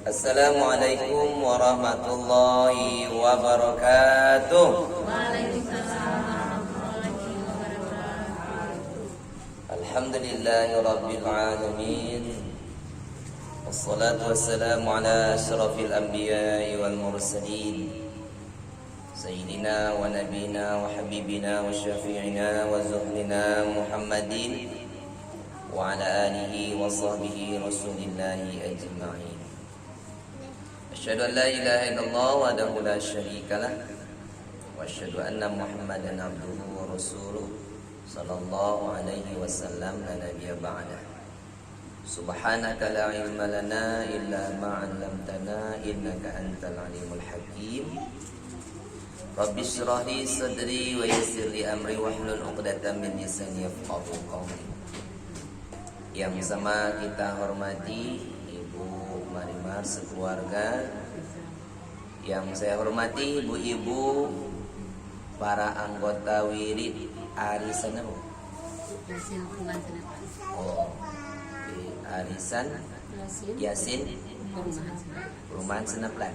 Assalamualaikum warahmatullahi wabarakatuh. Alhamdulillahi rabbil alamin. Wassalatu wassalamu ala asyrafil anbiya'i wal mursalin Sayyidina wa nabina wa habibina wa syafi'ina wa zuhlina Muhammadin wa ala alihi wa sahbihi rasulillahi ajma'in. Asyhadu an la ilaha illallah wahdahu la syarika lah wa asyhadu anna Muhammadan abduhu wa rasuluh sallallahu alaihi wasallam la nabiyya ba'dah. Subhanaka la ilma lana illa ma 'allamtana innaka antal alimul hakim. Rabbi shrah li sadri wa yassir li amri wahlul 'uqdatam min lisani yafqahu qawli. Yang sama kita hormati Ibu Marimar sekeluarga, yang saya hormati ibu-ibu, para anggota wirid arisan apa? Arisan Yasin Perumahan Senaplan.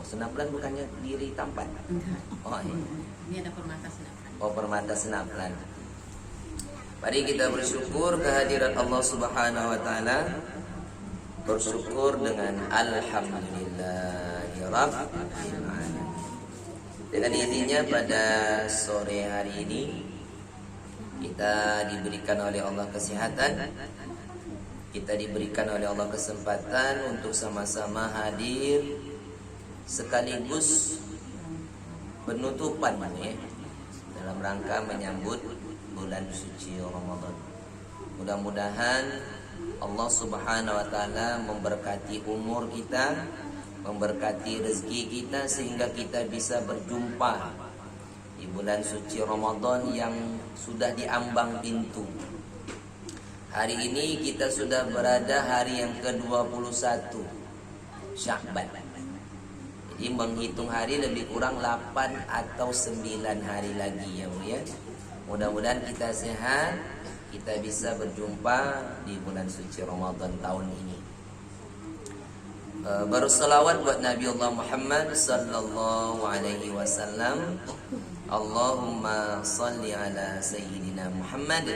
Senaplan bukannya diri Tampan? Oh iya. Ini ada Permata Senaplan. Oh, Permata Senaplan. Mari kita bersyukur kehadiran Allah Subhanahu wa taala. Bersyukur dengan alhamdulillahirabbil alamin. Dengan intinya pada sore hari ini kita diberikan oleh Allah kesehatan, kita diberikan oleh Allah kesempatan untuk sama-sama hadir sekaligus penutupan dalam rangka menyambut bulan suci Ramadan. Mudah-mudahan Allah Subhanahu wa taala memberkati umur kita, memberkati rezeki kita sehingga kita bisa berjumpa di bulan suci Ramadan yang sudah diambang pintu. Hari ini kita sudah berada hari yang ke-21 Sya'ban. Jadi menghitung hari lebih kurang 8 atau 9 hari lagi ya Bu ya. Mudah-mudahan kita sehat, kita bisa berjumpa di bulan suci Ramadan tahun ini. Berselawat buat Nabi Allah Muhammad sallallahu alaihi wasallam. Allahumma salli ala Sayyidina Muhammad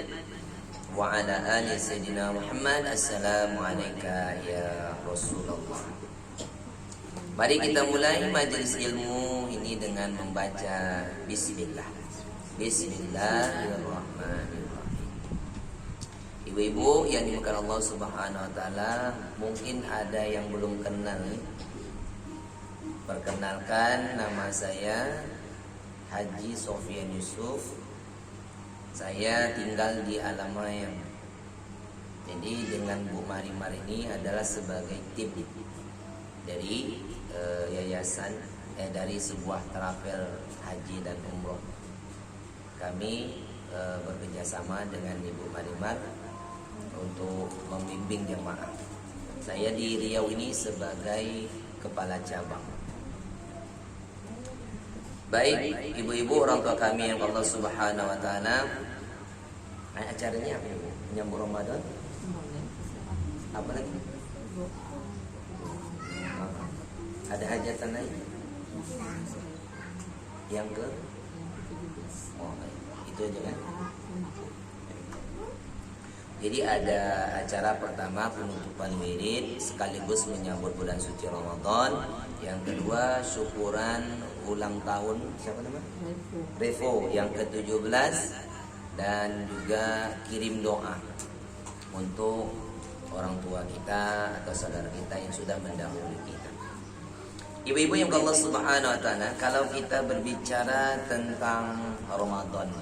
wa ala ali Sayyidina Muhammad. Assalamu alayka ya Rasulullah. Mari kita mulai majelis ilmu ini dengan membaca bismillah. Bismillahirrahmanirrahim. Ibu-ibu yang dimuliakan Allah Subhanahu wa taala, mungkin ada yang belum kenal. Perkenalkan, nama saya Haji Sofyan Yusuf. Saya tinggal di Alamayang. Jadi dengan Bu Marimar ini adalah sebagai tim dari yayasan dari sebuah travel haji dan umroh. Kami bekerjasama dengan Ibu Marimar untuk membimbing jemaah. Saya di Riau ini sebagai kepala cabang. Baik, ibu-ibu orang tua kami yang Allah Subhanahu wa taala. Acaranya apa Ibu? Menyambut Ramadan? Apa lagi? Ada hajatan lain? Yang ke? Oh, itu aja kan? Jadi ada acara pertama penutupan wirid sekaligus menyambut bulan suci Ramadan. Yang kedua syukuran ulang tahun siapa nama? Revo yang ke-17 dan juga kirim doa untuk orang tua kita atau saudara kita yang sudah mendahului kita. Ibu-ibu yang Allah Subhanahu wa taala, kalau kita berbicara tentang Ramadan,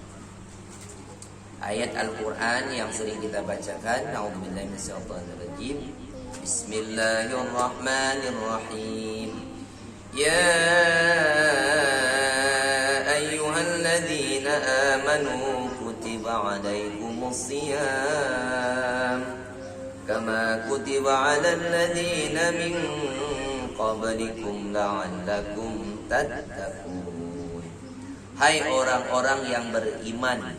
ayat Al-Quran yang sering kita bacakan, A'udzubillahi minasyaitonirrajim. Bismillahirrahmanirrahim. Ya ayyuhalladzina amanu kutiba alaikumusiyam kama kutiba alal ladzina min qablikum la'allakum tattaqun. Hai orang-orang yang beriman.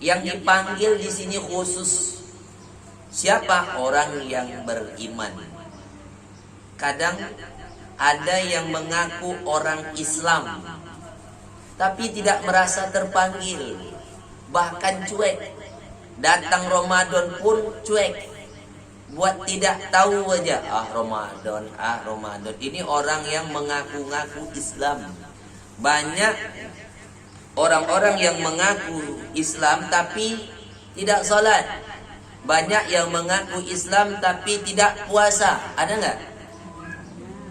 Yang dipanggil di sini khusus siapa? Orang yang beriman. kadang ada yang mengaku orang Islam tapi tidak merasa terpanggil, bahkan cuek. Datang Ramadan pun cuek, buat tidak tahu aja. Ramadan. Ini orang yang mengaku-ngaku Islam. Banyak orang-orang yang mengaku Islam tapi tidak salat. Banyak yang mengaku Islam tapi tidak puasa. Ada nggak?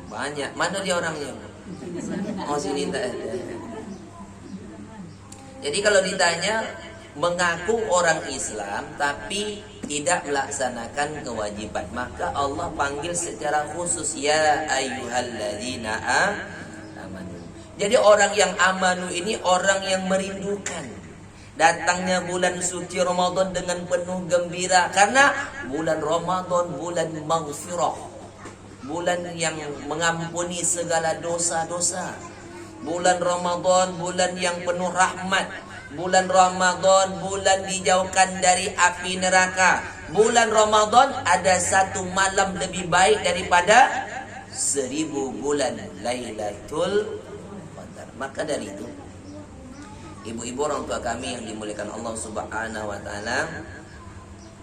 Banyak. Mana dia orangnya? Sini tak ada. Jadi kalau ditanya mengaku orang Islam tapi tidak melaksanakan kewajiban, maka Allah panggil secara khusus, ya ayyuhalladzina amanu. Jadi orang yang amanu ini orang yang merindukan datangnya bulan suci Ramadan dengan penuh gembira, karena bulan Ramadan bulan maghfirah, bulan yang mengampuni segala dosa-dosa. Bulan Ramadan bulan yang penuh rahmat. Bulan Ramadan bulan dijauhkan dari api neraka. Bulan Ramadan ada satu malam lebih baik daripada 1000 bulan Lailatul Qadar. Maka dari itu, ibu-ibu orang tua kami yang dimuliakan Allah Subhanahu wa taala,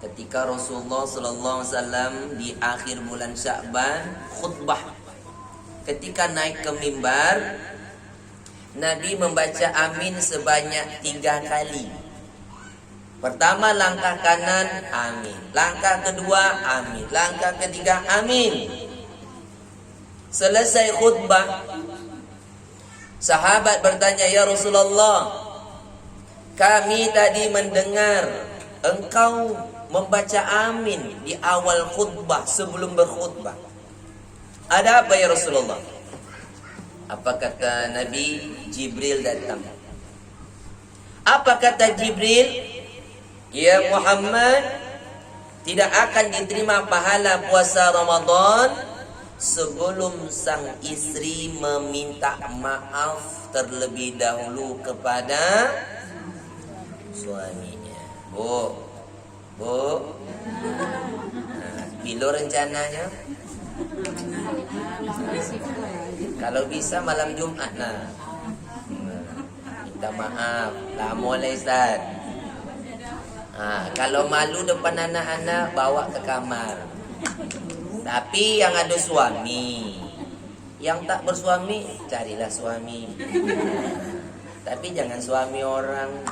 ketika Rasulullah sallallahu alaihi wasallam di akhir bulan Sya'ban khutbah, ketika naik ke mimbar, Nabi membaca amin sebanyak 3 kali. Pertama langkah kanan, amin. Langkah kedua, amin. Langkah ketiga, amin. Selesai khutbah, sahabat bertanya, ya Rasulullah, kami tadi mendengar engkau membaca amin di awal khutbah sebelum berkhutbah. Ada apa ya Rasulullah? Apa kata Nabi? Jibril datang. Apa kata Jibril? Ya Muhammad, tidak akan diterima pahala puasa Ramadan sebelum sang istri meminta maaf terlebih dahulu kepada suaminya. Bu, bila rencananya? Kalau bisa malam Jumat minta maaf. Lama lah Ustaz. Kalau malu depan anak-anak, bawa ke kamar. Tapi yang ada suami, yang tak bersuami, carilah suami. Tapi jangan suami orang.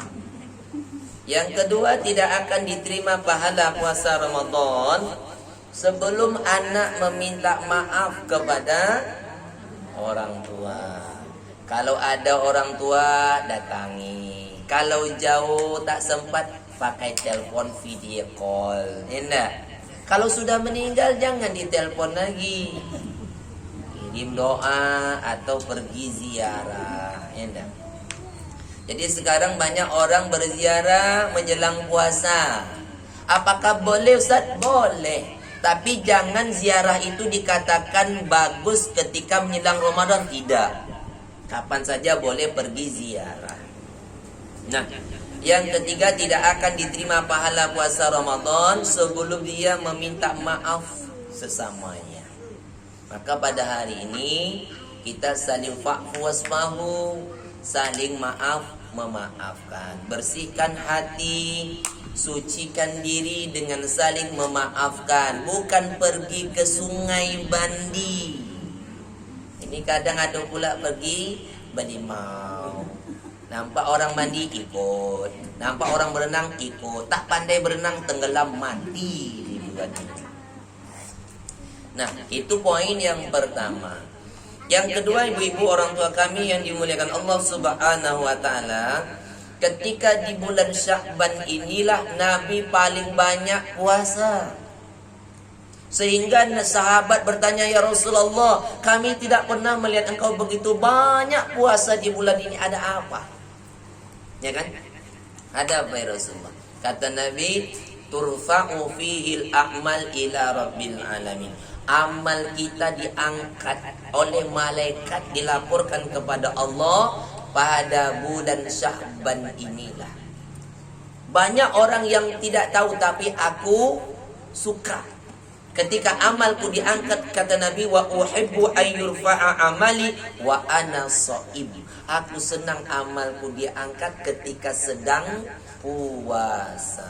Yang kedua, tidak akan diterima pahala puasa Ramadan sebelum anak meminta maaf kepada orang tua. Kalau ada orang tua, datangi. Kalau jauh tak sempat, pakai telepon video call. Enak. Kalau sudah meninggal, jangan ditelepon lagi. Kirim doa atau pergi ziarah. Enak. Jadi sekarang banyak orang berziarah menjelang puasa. Apakah boleh Ustaz? Boleh. Tapi jangan ziarah itu dikatakan bagus ketika menjelang Ramadan. Tidak. Kapan saja boleh pergi ziarah. Nah, yang ketiga, tidak akan diterima pahala puasa Ramadan sebelum dia meminta maaf sesamanya. Maka pada hari ini kita saling fa'fu wasfahu, saling maaf memaafkan. Bersihkan hati, sucikan diri dengan saling memaafkan, bukan pergi ke sungai mandi. Ini kadang ada pula pergi berlimau. Nampak orang mandi ikut, nampak orang berenang ikut, tak pandai berenang tenggelam mati. Nah, itu poin yang pertama. Yang kedua, ibu-ibu orang tua kami yang dimuliakan Allah Subhanahu wa taala, ketika di bulan Sya'ban inilah Nabi paling banyak puasa. Sehingga sahabat bertanya, ya Rasulullah, kami tidak pernah melihat engkau begitu banyak puasa di bulan ini, ada apa? Ya kan? Ada apa ya Rasulullah? Kata Nabi, turfa'u fihil a'mal ila rabbil alamin. Amal kita diangkat oleh malaikat, dilaporkan kepada Allah pada bulan Sya'ban inilah. Banyak orang yang tidak tahu, tapi aku suka. Ketika amalku diangkat, kata Nabi, wa uhibbu ayyurfa'a amali wa ana shaim. Aku senang amalku diangkat ketika sedang puasa.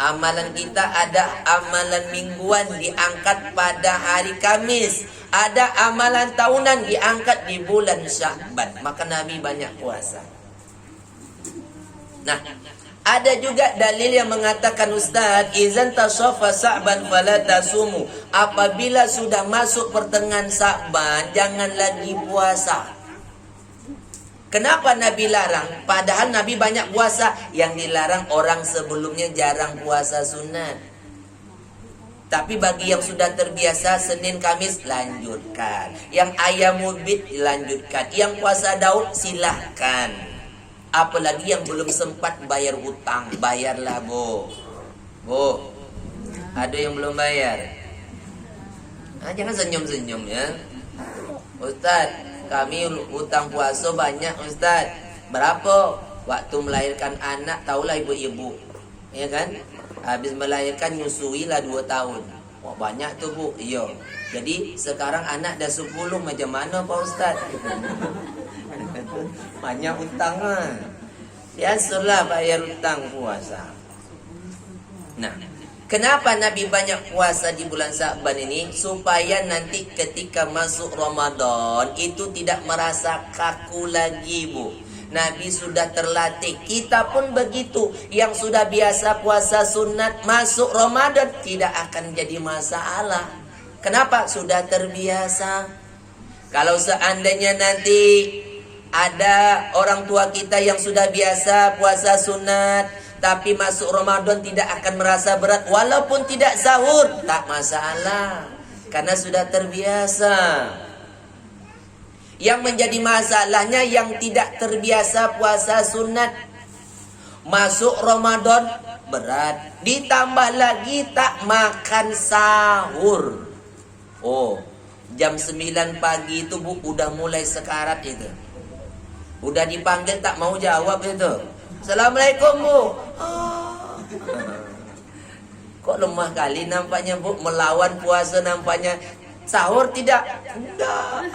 Amalan kita ada amalan mingguan diangkat pada hari Kamis. Ada amalan tahunan diangkat di bulan Sya'ban. Maka Nabi banyak puasa. Nah, ada juga dalil yang mengatakan, Ustaz, izan tasawfa Sya'ban fala tasumu. Apabila sudah masuk pertengahan Sya'ban, jangan lagi puasa. Kenapa Nabi larang? Padahal Nabi banyak puasa. Yang dilarang orang sebelumnya jarang puasa sunat. Tapi bagi yang sudah terbiasa Senin Kamis, lanjutkan. Yang ayam mubit, lanjutkan. Yang puasa Daud, silahkan. Apalagi yang belum sempat bayar hutang, bayarlah, Bu. Bu, ada yang belum bayar? Jangan senyum-senyum ya. Ustaz, kami hutang puasa banyak, Ustaz. Berapa? Waktu melahirkan anak, tahulah ibu-ibu, ya kan? Habis melahirkan nyusui lah 2 tahun. Wah, banyak tuh, Bu. Iya. Jadi sekarang anak dah 10, macam mana Pak Ustaz? Banyak hutang lah. Biasalah bayar hutang puasa. Nah, kenapa Nabi banyak puasa di bulan Sya'ban ini? Supaya nanti ketika masuk Ramadan itu tidak merasa kaku lagi, Bu. Nabi sudah terlatih. Kita pun begitu. Yang sudah biasa puasa sunat, masuk Ramadan tidak akan jadi masalah. Kenapa? Sudah terbiasa. Kalau seandainya nanti ada orang tua kita yang sudah biasa puasa sunat, tapi masuk Ramadan tidak akan merasa berat. Walaupun tidak sahur, tak masalah. Karena sudah terbiasa. Yang menjadi masalahnya yang tidak terbiasa puasa sunat. Masuk Ramadan, berat. Ditambah lagi tak makan sahur. Oh, jam 9 pagi itu, Bu, udah mulai sekarat itu. Udah dipanggil tak mau jawab itu. Assalamualaikum, Bu. Kok lemah kali nampaknya, Bu. Melawan puasa nampaknya. Sahur tidak? Tidak.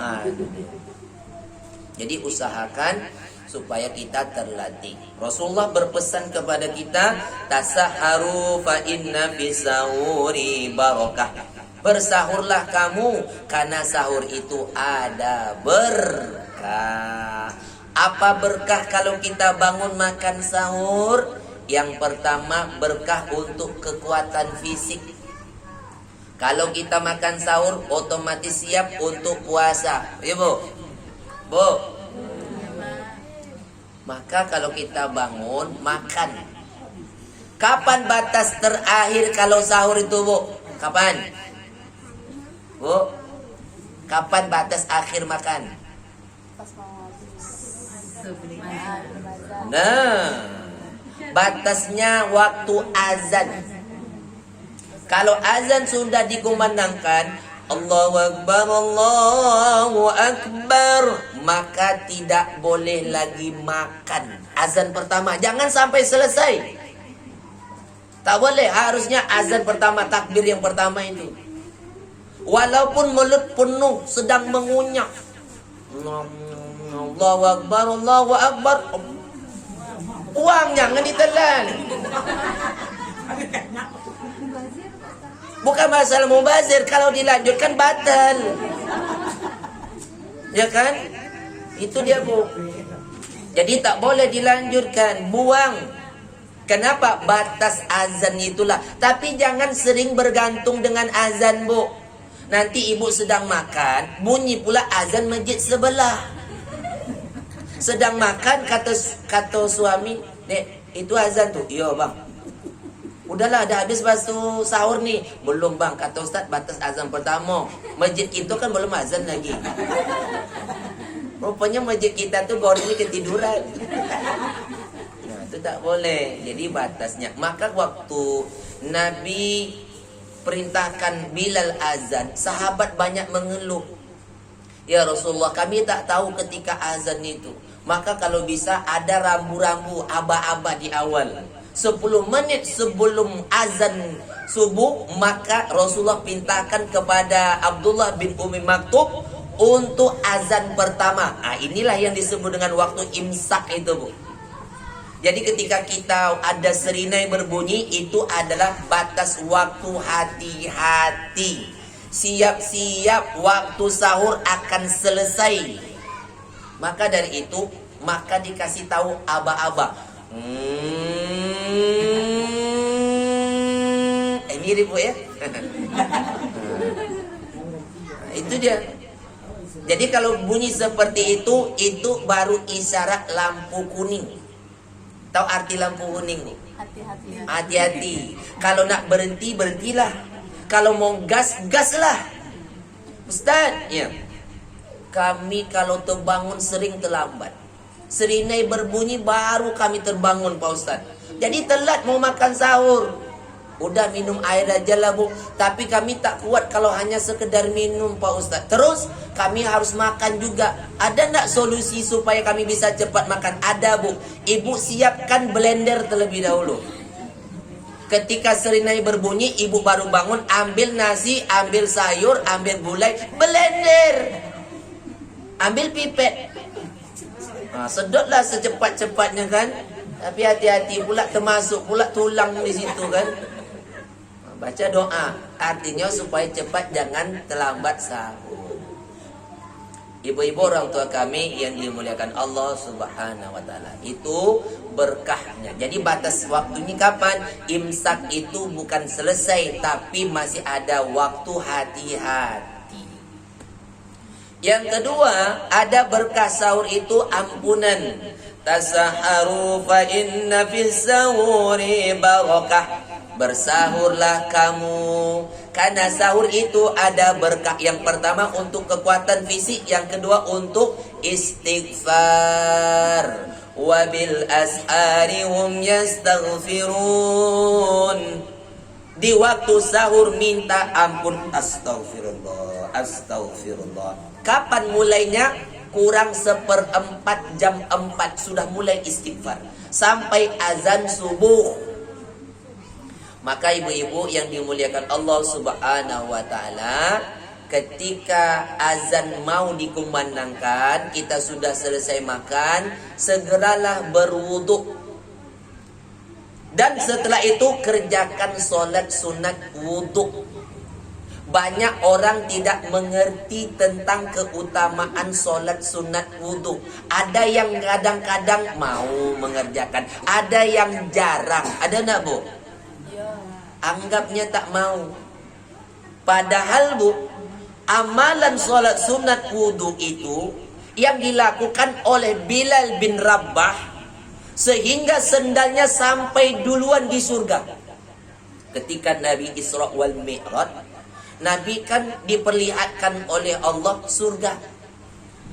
Jadi usahakan supaya kita terlatih. Rasulullah berpesan kepada kita, tasaharu fa inna fis sahuri barakah. Bersahurlah kamu, karena sahur itu ada berkah. Apa berkah kalau kita bangun makan sahur? Yang pertama, berkah untuk kekuatan fisik. Kalau kita makan sahur, otomatis siap untuk puasa. Ya, Bu? Bu? Maka kalau kita bangun, makan. Kapan batas terakhir kalau sahur itu, Bu? Kapan? Bu? Kapan batas akhir makan? Nah, batasnya waktu azan. Kalau azan sudah dikumandangkan, Allahu Akbar, Allahu Akbar, maka tidak boleh lagi makan. Azan pertama, jangan sampai selesai. Tak boleh, harusnya azan pertama, takbir yang pertama itu. Walaupun mulut penuh sedang mengunyah. Allahu Akbar, Allahu Akbar. Uang jangan ditelan. Bukan masalah mubazir, kalau dilanjutkan batal. Ya kan? Itu dia, Bu. Jadi tak boleh dilanjutkan, buang. Kenapa? Batas azan itulah. Tapi jangan sering bergantung dengan azan, Bu. Nanti ibu sedang makan, bunyi pula azan masjid sebelah. Sedang makan, kata suami, "Dek, itu azan tuh." "Iya, Bang." "Udahlah, dah habis basuh sahur nih." "Belum, Bang, kata Ustaz batas azan pertama. Masjid itu kan belum azan lagi." Rupanya masjid kita tuh baru ini ketiduran. Nah, itu tak boleh. Jadi batasnya. Maka waktu Nabi perintahkan Bilal azan, sahabat banyak mengeluh. "Ya Rasulullah, kami tak tahu ketika azan itu. Maka kalau bisa ada rambu-rambu aba-aba di awal, 10 menit sebelum azan subuh, maka Rasulullah pintakan kepada Abdullah bin Umi Maktub untuk azan pertama. Inilah yang disebut dengan waktu imsak itu, Bu. Jadi ketika kita ada serinai berbunyi, itu adalah batas waktu. Hati-hati, siap-siap, waktu sahur akan selesai. Maka dari itu, maka dikasih tahu aba-aba. Mirip, Bu, ya. Itu dia. Jadi kalau bunyi seperti itu baru isyarat lampu kuning. Tahu arti lampu kuning, Bu? Hati-hati. Kalau nak berhenti, berhentilah. Kalau mau gas, gaslah. Ustaz, ya. Kami kalau terbangun sering terlambat. Serinai berbunyi baru kami terbangun, Pak Ustaz. Jadi telat mau makan sahur. Udah minum air aja lah, Bu. Tapi kami tak kuat kalau hanya sekedar minum, Pak Ustaz. Terus kami harus makan juga. Ada enggak solusi supaya kami bisa cepat makan? Ada, Bu. Ibu siapkan blender terlebih dahulu. Ketika serinai berbunyi, ibu baru bangun, ambil nasi, ambil sayur, ambil gulai, blender. Ambil pipet. Sedotlah secepat-cepatnya kan. Tapi hati-hati pula, termasuk pula tulang di situ kan. Baca doa, artinya supaya cepat, jangan terlambat sahur. Ibu-ibu orang tua kami yang dimuliakan Allah Subhanahu wa taala, itu berkahnya. Jadi batas waktunya kapan? Imsak itu bukan selesai, tapi masih ada waktu. Hati-hati. Yang kedua, ada berkah sahur itu ampunan. Tasaharu fa inna fis sahuri barakah. Bersahurlah kamu, karena sahur itu ada berkah. Yang pertama untuk kekuatan fisik, yang kedua untuk istighfar. Wabil as'ari hum yastaghfirun. Di waktu sahur minta ampun. Astaghfirullah, astaghfirullah. Kapan mulainya? Kurang 1/4 jam 4 sudah mulai istighfar sampai azan subuh. Maka ibu-ibu yang dimuliakan Allah Subhanahu wa taala, ketika azan mau dikumandangkan, kita sudah selesai makan, segeralah berwudu. Dan setelah itu kerjakan sholat sunat wudu. Banyak orang tidak mengerti tentang keutamaan sholat sunat wudu. Ada yang kadang-kadang mau mengerjakan, ada yang jarang. Ada enggak, Bu? Anggapnya tak mau. Padahal, Bu, amalan sholat sunat wudu itu yang dilakukan oleh Bilal bin Rabah sehingga sendalnya sampai duluan di surga. Ketika Nabi Isra wal Mi'raj, Nabi kan diperlihatkan oleh Allah surga.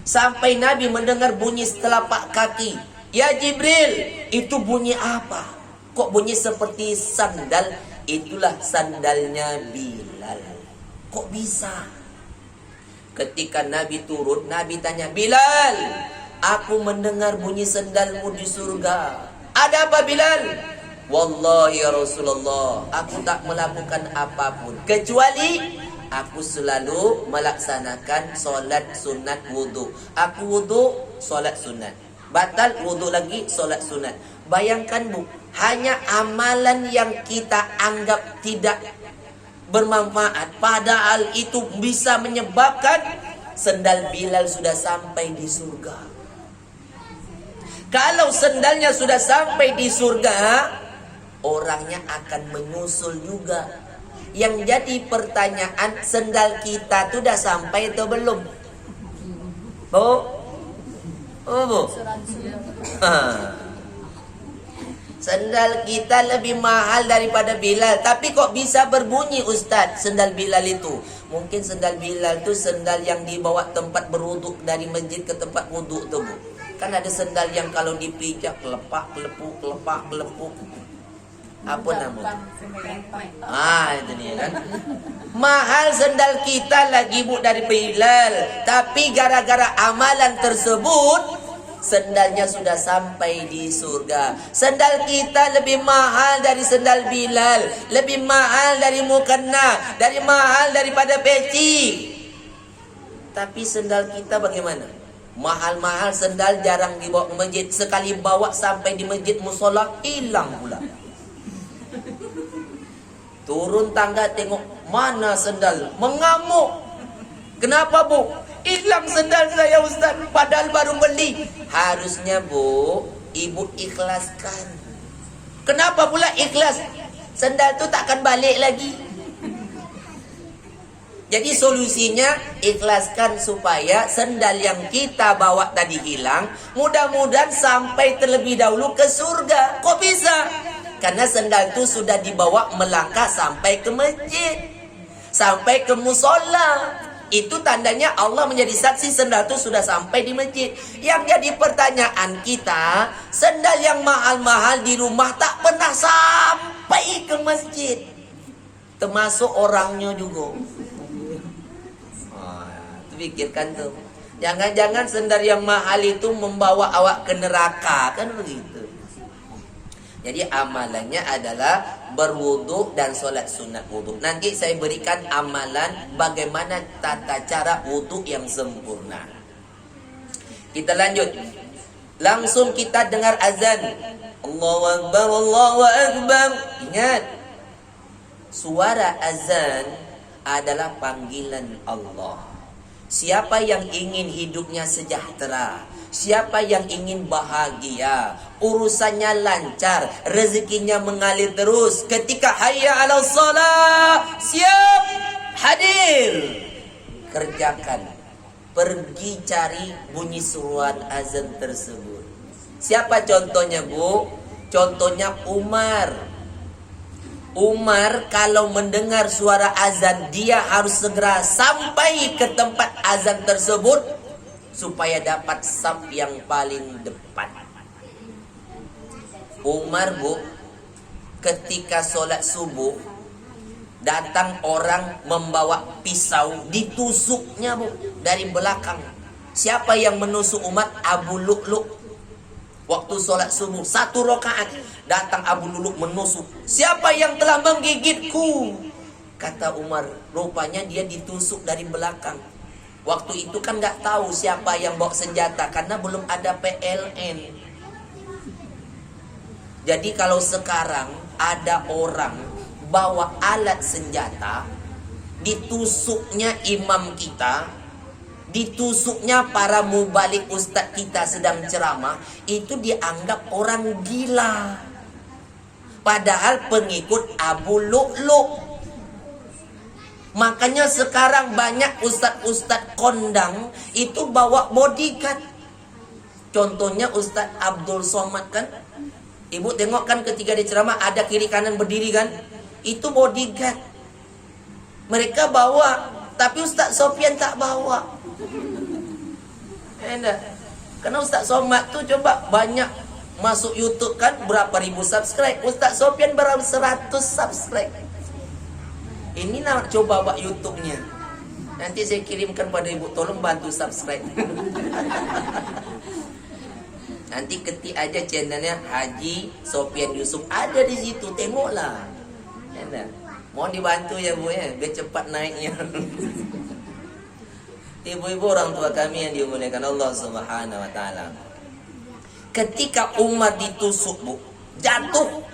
Sampai Nabi mendengar bunyi telapak kaki. Ya Jibril, itu bunyi apa? Kok bunyi seperti sandal? Itulah sandalnya Bilal. Kok bisa? Ketika Nabi turun, Nabi tanya, Bilal, aku mendengar bunyi sandalmu di surga. Ada apa, Bilal? Wallahi ya Rasulullah, aku tak melakukan apapun kecuali aku selalu melaksanakan solat sunat wudu. Aku wudu, solat sunat. Batal, wudu lagi, solat sunat. Bayangkan, Bu, hanya amalan yang kita anggap tidak bermanfaat, padahal itu bisa menyebabkan sendal Bilal sudah sampai di surga. Kalau sendalnya sudah sampai di surga, orangnya akan menyusul juga. Yang jadi pertanyaan, sendal kita sudah sampai atau belum? Bu? Oh, Bu? Sendal kita lebih mahal daripada Bilal. Tapi kok bisa berbunyi, Ustaz, sendal Bilal itu? Mungkin sendal Bilal itu sendal yang dibawa tempat berwuduk dari masjid ke tempat wuduk tuh, Bu. Kan ada sendal yang kalau dipijak kelepak, kelepuk, kelepak, kelepuk. Apa namanya? Itu dia kan. Mahal sendal kita lagi, Bu, dari Bilal. Tapi gara-gara amalan tersebut, Sendalnya sudah sampai di surga. Sendal kita lebih mahal dari sendal Bilal, lebih mahal dari mukena, dari mahal daripada peci. Tapi sendal kita bagaimana? Mahal-mahal sendal jarang dibawa ke masjid. Sekali bawa sampai di masjid musola, hilang pula. Turun tangga tengok mana sendal, mengamuk. Kenapa bu? Hilang sendal saya Ustaz, padahal baru beli. Harusnya bu, ibu ikhlaskan. Kenapa pula ikhlas? Sendal tu takkan balik lagi. Jadi solusinya ikhlaskan supaya sendal yang kita bawa tadi hilang. Mudah-mudahan sampai terlebih dahulu ke surga. Kok bisa? Karena sendal itu sudah dibawa melangkah sampai ke masjid, sampai ke musola. Itu tandanya Allah menjadi saksi sendal itu sudah sampai di masjid. Yang jadi pertanyaan kita, sendal yang mahal-mahal di rumah tak pernah sampai ke masjid. Termasuk orangnya juga. Pikirkan tuh. Jangan-jangan sendal yang mahal itu membawa awak ke neraka. Kan begitu. Jadi amalannya adalah berwudu dan solat sunat wudu. Nanti saya berikan amalan bagaimana tata cara wudu yang sempurna. Kita lanjut. Langsung kita dengar azan. Allahu Akbar, Allahu Akbar. Ingat, suara azan adalah panggilan Allah. Siapa yang ingin hidupnya sejahtera, siapa yang ingin bahagia, urusannya lancar, rezekinya mengalir terus, ketika hayya 'alas shalah, siap, hadir, kerjakan. Pergi cari bunyi seruan azan tersebut. Siapa contohnya bu? Contohnya Umar. Umar kalau mendengar suara azan, dia harus segera sampai ke tempat azan tersebut supaya dapat saf yang paling depan. Umar bu, ketika sholat subuh, datang orang membawa pisau, ditusuknya bu dari belakang. Siapa yang menusuk Umar? Abu Lu'lu'. Waktu sholat subuh 1 rakaat, datang Abu Lu'lu' menusuk. Siapa yang telah menggigitku? Kata Umar, rupanya dia ditusuk dari belakang. Waktu itu kan nggak tahu siapa yang bawa senjata karena belum ada PLN. Jadi kalau sekarang ada orang bawa alat senjata, ditusuknya imam kita, ditusuknya para mubalik ustadz kita sedang ceramah, itu dianggap orang gila. Padahal pengikut Abu Lu'lu'. Makanya sekarang banyak ustadz-ustadz kondang itu bawa bodyguard. Contohnya Ustadz Abdul Somad kan. Ibu tengok kan ketika di ceramah ada kiri kanan berdiri kan. Itu bodyguard. Mereka bawa, tapi Ustadz Sofyan tak bawa. Enak. Karena Ustadz Somad tuh coba banyak masuk YouTube kan, berapa ribu subscribe. Ustadz Sofyan berapa 100 subscribe. Ini nak coba buat YouTube-nya. Nanti saya kirimkan pada ibu, tolong bantu subscribe. Nanti ketik aja channelnya Haji Sofyan Yusuf, ada di situ, tengoklah. Enak. Mohon dibantu ya bu ya, biar cepat naiknya. Ibu-ibu orang tua kami yang dimuliakan Allah Subhanahu wa taala. Ketika Umar ditusuk bu, jatuh,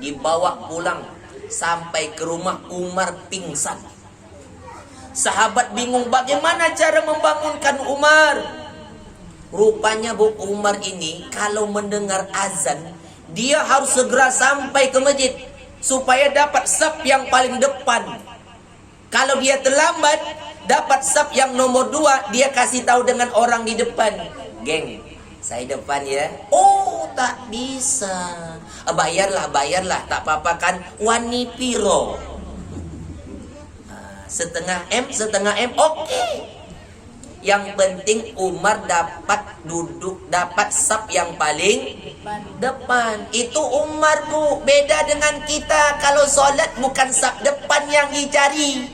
dibawa pulang sampai ke rumah, Umar pingsan. Sahabat bingung bagaimana cara membangunkan Umar. Rupanya bu, Umar ini kalau mendengar azan, dia harus segera sampai ke masjid supaya dapat saf yang paling depan. Kalau dia terlambat, dapat saf yang nomor 2, dia kasih tahu dengan orang di depan, geng, saya depan ya. Oh, tak bisa. Bayarlah, tak apa-apa kan. Wani piro? Setengah M, oke. Yang penting Umar dapat duduk, dapat saf yang paling depan. Itu Umar bu, beda dengan kita. Kalau solat bukan saf depan yang dicari.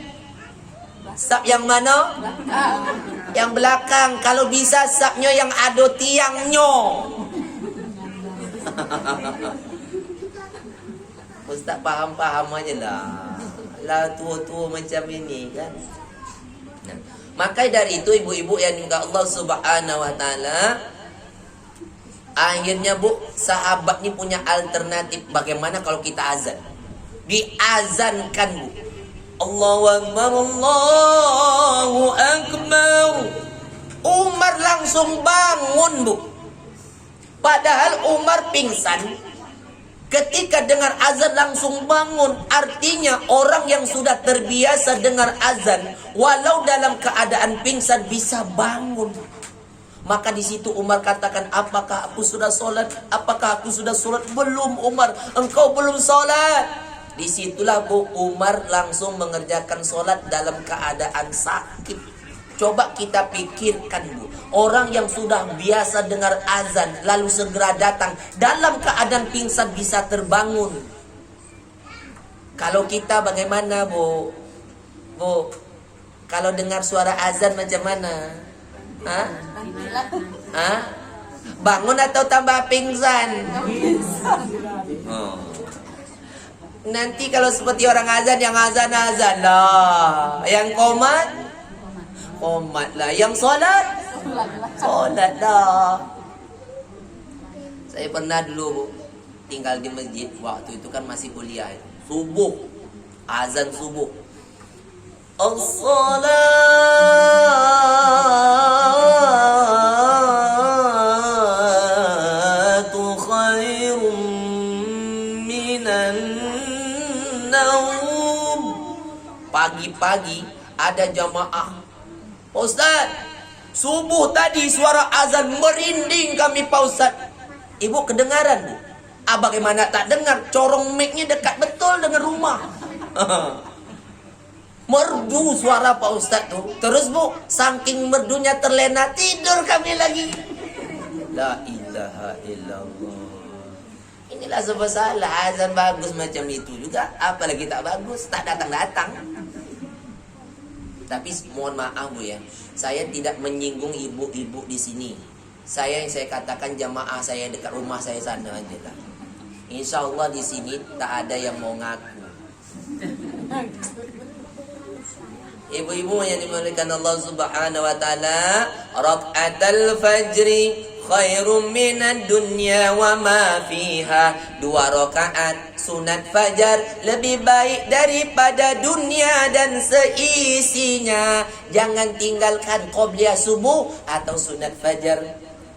Sap yang mana? Yang belakang. Kalau bisa sapnya yang ada tiangnya. Ustaz faham-faham aja lah. Lah tua-tua macam ini kan. Nah, maka dari itu ibu-ibu yang juga Allah Subhanahu wa taala, akhirnya Bu, sahabat ni punya alternatif. Bagaimana kalau kita azan? Diazankan Bu, Allahu Akbar, Allahu Akbar. Umar langsung bangun Bu. Padahal Umar pingsan. Ketika dengar azan langsung bangun. Artinya orang yang sudah terbiasa dengar azan, walau dalam keadaan pingsan bisa bangun. Maka di situ Umar katakan, apakah aku sudah solat? Apakah aku sudah solat? Belum Umar, engkau belum solat. Disitulah Bu, Umar langsung mengerjakan solat dalam keadaan sakit. Coba kita pikirkan Bu, orang yang sudah biasa dengar azan lalu segera datang dalam keadaan pingsan bisa terbangun. Kalau kita bagaimana Bu? Bu, kalau dengar suara azan macam mana? Hah? Hah? Bangun atau tambah pingsan? Oh. Nanti kalau seperti orang azan, yang azan lah, yang komat lah, yang solat lah. Saya pernah dulu tinggal di masjid, waktu itu kan masih kuliah, subuh, azan subuh, as-salatu khairum minan naum. Pagi-pagi ada jamaah, Pak Ustaz, subuh tadi suara azan merinding kami Pak Ustaz. Ibu kedengaran Bu? Bagaimana tak dengar? Corong mic-nya dekat betul dengan rumah. Merdu suara Pak Ustaz tuh. Terus Bu, saking merdunya terlena, tidur kami lagi. La ilaha illallah. Inilah sebab salah azan bagus macam itu juga. Apalagi tak bagus, tak datang-datang. Tapi mohon maaf Bu ya, saya tidak menyinggung ibu-ibu di sini. Yang saya katakan jamaah saya dekat rumah saya sana aja lah. Insya Allah di sini tak ada yang mau ngaku. Ibu-ibu yang dimuliakan Allah Subhanahu wa taala, rakaatul fajri khairum minad dunya wa ma fiha. 2 rakaat sunat fajar lebih baik daripada dunia dan seisinya. Jangan tinggalkan qobliyah subuh atau sunat fajar.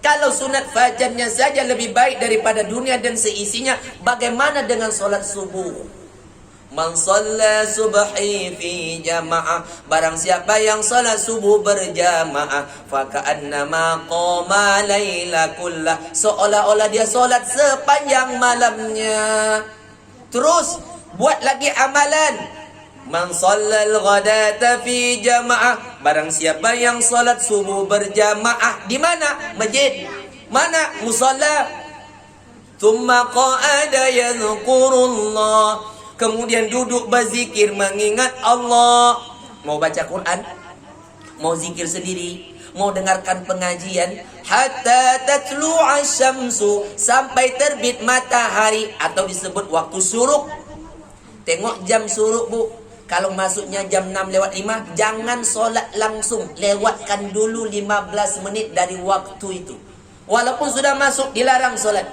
Kalau sunat fajarnya saja lebih baik daripada dunia dan seisinya, bagaimana dengan solat subuh? Man shalla subhi fi jama'ah, barang siapa yang salat subuh berjamaah, faka'annama qama laila kullah, seolah-olah dia salat sepanjang malamnya. Terus buat lagi amalan, man shallal ghadata fi jama'ah, barang siapa yang salat subuh berjamaah di mana? Masjid. Mana? Musalla. Tsumma qa'ada yadhkurullah, kemudian duduk berzikir mengingat Allah. Mau baca Quran, mau zikir sendiri, mau dengarkan pengajian, hatta tatlu'a syamsu, sampai terbit matahari atau disebut waktu syuruk. Tengok jam syuruk Bu. Kalau masuknya jam 6:05, jangan solat langsung, lewatkan dulu 15 menit dari waktu itu. Walaupun sudah masuk dilarang solat,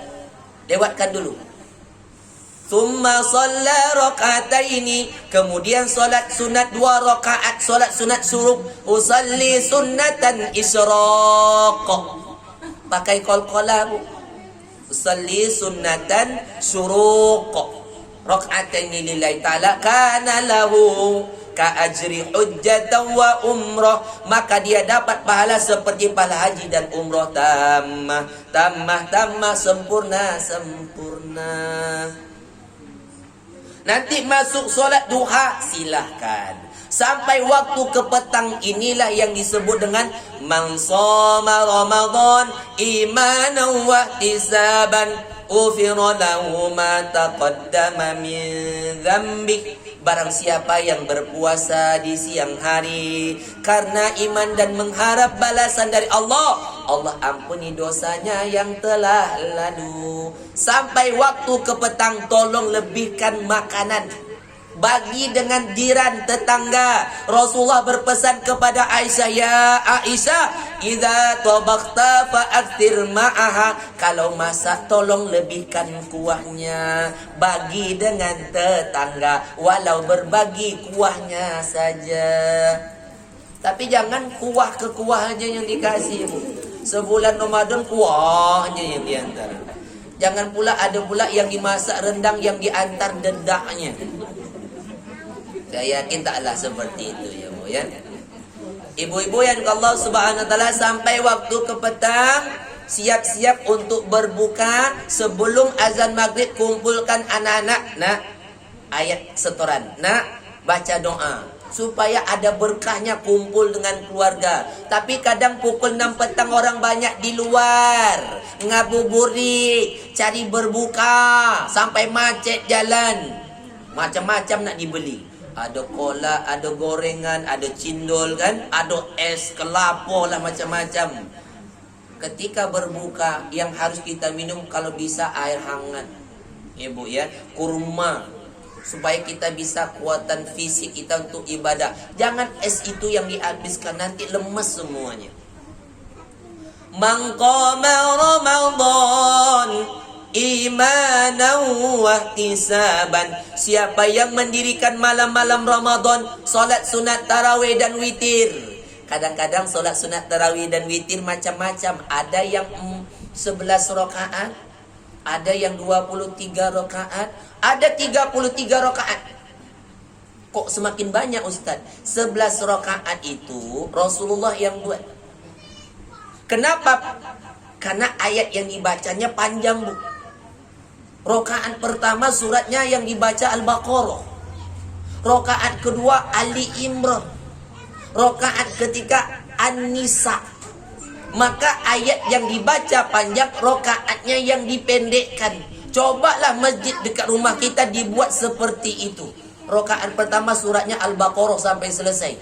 lewatkan dulu. Tsumma shalla raka'ataini, kemudian solat sunat 2 rakaat, solat sunat syuruk. Usalli sunnatan isyraq, pakai qalqalah Bu. Usalli sunnatan syuruk, raka'ataini lillahi ta'ala, kana lahu ka ajri hujjatan wa umrah, maka dia dapat pahala seperti pahala haji dan umrah. Tammah, sempurna. Nanti masuk solat duha, silahkan. Sampai waktu ke petang, inilah yang disebut dengan man shoma Ramadan imanan wa ihtisaban ufira lahu ma taqaddama min dzambi. Barang siapa yang berpuasa di siang hari karena iman dan mengharap balasan dari Allah, Allah ampuni dosanya yang telah lalu. Sampai waktu ke petang, tolong lebihkan makanan, bagi dengan jiran tetangga. Rasulullah berpesan kepada Aisyah, ya Aisyah, idza tabakhta fa'akthir ma'aha. Kalau masak tolong lebihkan kuahnya, bagi dengan tetangga, walau berbagi kuahnya saja. Tapi jangan kuah ke kuah aja yang dikasih. Sebulan Ramadan kuah aja yang diantar. Jangan pula ada pula yang dimasak rendang yang diantar dedaknya. Saya yakin taklah seperti itu ya Bu ya. Ibu-ibu yang Allah Subhanahu wa taala, sampai waktu ke petang siap-siap untuk berbuka. Sebelum azan maghrib kumpulkan anak-anak. Nak, ayat setoran. Nak, baca doa supaya ada berkahnya kumpul dengan keluarga. Tapi kadang pukul 6 petang orang banyak di luar, ngabuburit, cari berbuka sampai macet jalan. Macam-macam nak dibeli. Ada kolak, ada gorengan, ada cindol kan, ada es kelapa lah, macam-macam. Ketika berbuka yang harus kita minum kalau bisa air hangat, ibu ya, kurma, supaya kita bisa kuatan fisik kita untuk ibadah. Jangan es itu yang dihabiskan, nanti lemes semuanya. Man qama Ramadan imanan wahtisaban. Siapa yang mendirikan malam-malam Ramadan, solat sunat tarawih dan witir. Kadang-kadang solat sunat tarawih dan witir macam-macam. Ada yang 11 rakaat, ada yang 23 rakaat, ada 33 rakaat. Kok semakin banyak Ustaz? 11 rakaat itu Rasulullah yang buat. Kenapa? Karena ayat yang dibacanya panjang, Bu. Rakaat pertama suratnya yang dibaca Al-Baqarah. Rakaat kedua Ali Imran. Rakaat ketiga An-Nisa. Maka ayat yang dibaca panjang, rakaatnya yang dipendekkan. Cobalah masjid dekat rumah kita dibuat seperti itu. Rakaat pertama suratnya Al-Baqarah sampai selesai.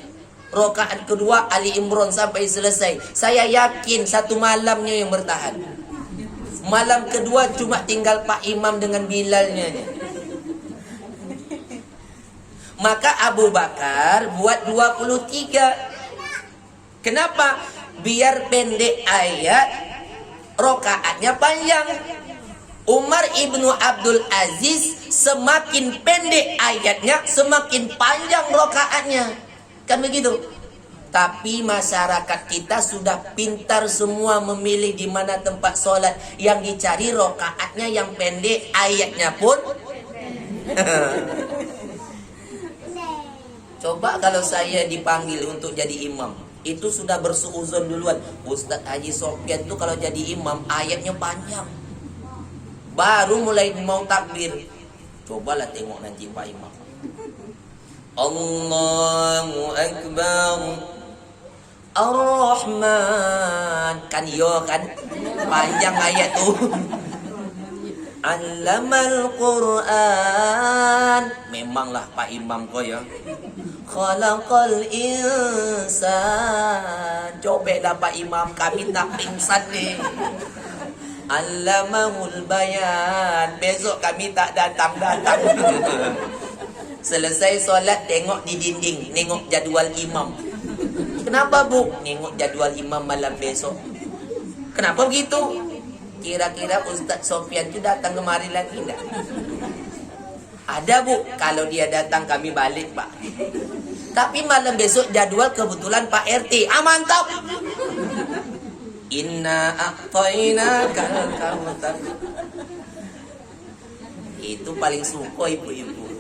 Rakaat kedua Ali Imran sampai selesai. Saya yakin satu malamnya yang bertahan. Malam kedua cuma tinggal Pak Imam dengan Bilalnya. Maka Abu Bakar buat 23. Kenapa? Biar pendek ayat, rakaatnya panjang. Umar ibnu Abdul Aziz, semakin pendek ayatnya, semakin panjang rakaatnya. Kan begitu? Tapi masyarakat kita sudah pintar semua memilih di mana tempat solat. Yang dicari rakaatnya yang pendek, ayatnya pun. Coba kalau saya dipanggil untuk jadi imam, itu sudah bersuuzon duluan. Ustadz Haji Sofyan itu kalau jadi imam ayatnya panjang, baru mulai mau takbir. Cobalah tengok nanti Pak Imam. Allahu Akbar Ar-Rahman. Kan yo kan panjang ayat tuh. Allamal Quran. Memanglah Pak Imam kau ya. Khalaqal insan. Cobalah Pak Imam, kami tak pingsan nih. Allamahul bayan. Besok kami tak datang-datang. Selesai solat tengok di dinding, nengok jadual imam. Kenapa Bu? Nengok jadual imam malam besok. Kenapa begitu? Kira-kira Ustaz Sofyan itu datang kemari lagi enggak? Ada Bu, kalau dia datang kami balik Pak. Tapi malam besok jadwal kebetulan Pak RT. Ah mantap. Inna a'tainakal kautsar. Itu paling suka ibu-ibu.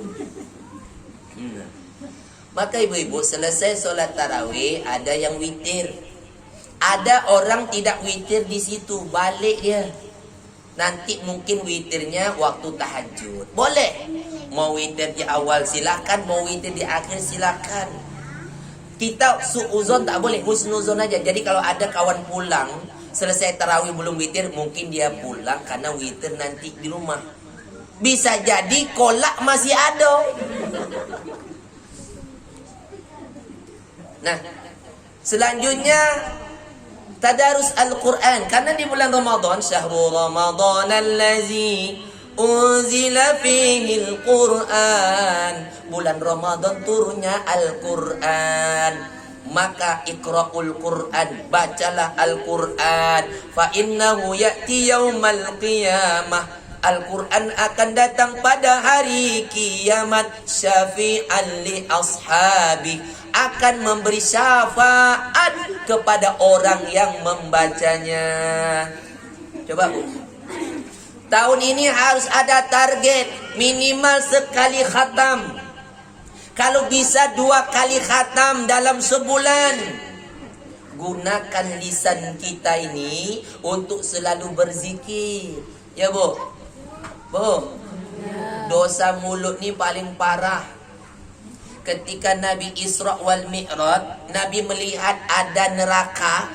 Maka ibu-ibu selesai solat tarawih ada yang witir. Ada orang tidak witir di situ, balik dia. Nanti mungkin witirnya waktu tahajud. Boleh. Mau witir di awal silakan, mau witir di akhir silakan. Kita suuzon tak boleh, husnuzon aja. Jadi kalau ada kawan pulang selesai tarawih belum witir, mungkin dia pulang karena witir nanti di rumah. Bisa jadi kolak masih ada. Nah, selanjutnya tadarus Al-Quran. Karena di bulan Ramadan, syahrul Ramadan allazi unzila fihil Quran. Bulan Ramadan turunnya Al-Quran. Maka iqra'ul Quran, bacalah Al-Quran. Fa innahu ya'ti yaumal qiyamah. Al-Quran akan datang pada hari kiamat. Syafi'an li ashabi, akan memberi syafaat kepada orang yang membacanya. Coba Bu, tahun ini harus ada target minimal sekali khatam. Kalau bisa 2 kali khatam dalam sebulan. Gunakan lisan kita ini untuk selalu berzikir. Ya Bu? Bu, dosa mulut ni paling parah. Ketika Nabi Isra wal Mi'raj, Nabi melihat ada neraka,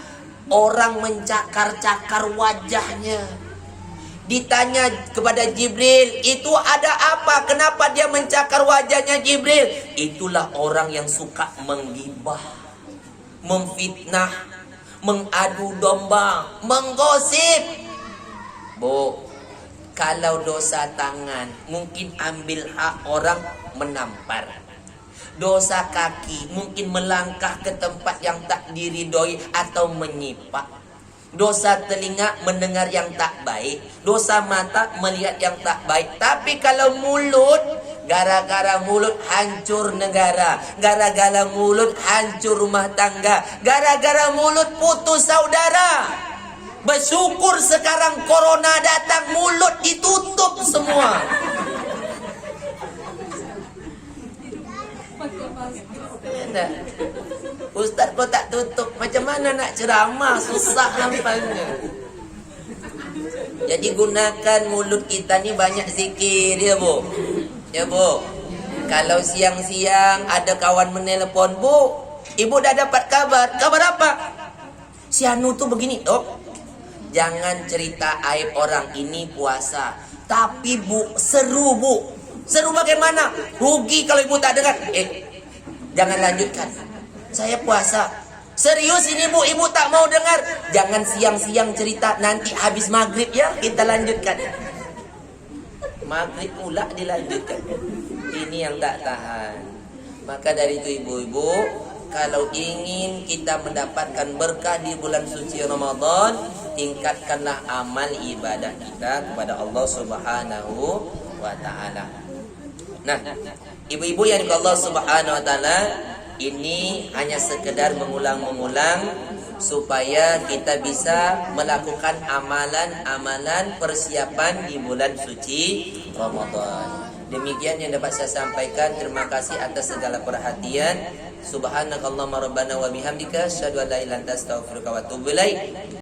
orang mencakar-cakar wajahnya. Ditanya kepada Jibril, itu ada apa? Kenapa dia mencakar wajahnya Jibril? Itulah orang yang suka menggibah, memfitnah, mengadu domba, menggosip. Bu, kalau dosa tangan, mungkin ambil hak orang menampar. Dosa kaki, mungkin melangkah ke tempat yang tak diridhoi atau menyipak. Dosa telinga, mendengar yang tak baik. Dosa mata, melihat yang tak baik. Tapi kalau mulut, gara-gara mulut hancur negara. Gara-gara mulut hancur rumah tangga. Gara-gara mulut putus saudara. Bersyukur sekarang corona datang, mulut ditutup semua. Enak. Ustaz kau tak tutup, macam mana nak ceramah? Susah nampaknya. Jadi gunakan mulut kita ni banyak zikir, ya Bu. Ya Bu. Kalau siang-siang ada kawan menelpon, Bu, ibu dah dapat kabar. Kabar apa? Si Anu tu begini. Oh, jangan cerita aib orang, ini puasa. Tapi Bu, seru Bu. Seru bagaimana? Rugi kalau ibu tak dengar. Jangan lanjutkan. Saya puasa. Serius ini Bu, ibu tak mau dengar. Jangan siang-siang cerita, nanti habis maghrib ya kita lanjutkan. Maghrib pula dilanjutkan. Ini yang tak tahan. Maka dari itu ibu-ibu, kalau ingin kita mendapatkan berkah di bulan suci Ramadan, tingkatkanlah amal ibadah kita kepada Allah Subhanahu wa taala. Nah, ibu-ibu yang dimuliakan Allah Subhanahu wa taala, ini hanya sekedar mengulang-mengulang supaya kita bisa melakukan amalan-amalan persiapan di bulan suci Ramadan. Demikian yang dapat saya sampaikan. Terima kasih atas segala perhatian. Subhanakallahumma rabbana wa bihamdika asyhadu an la ilaha illa anta astaghfiruka wa atubu ilaik.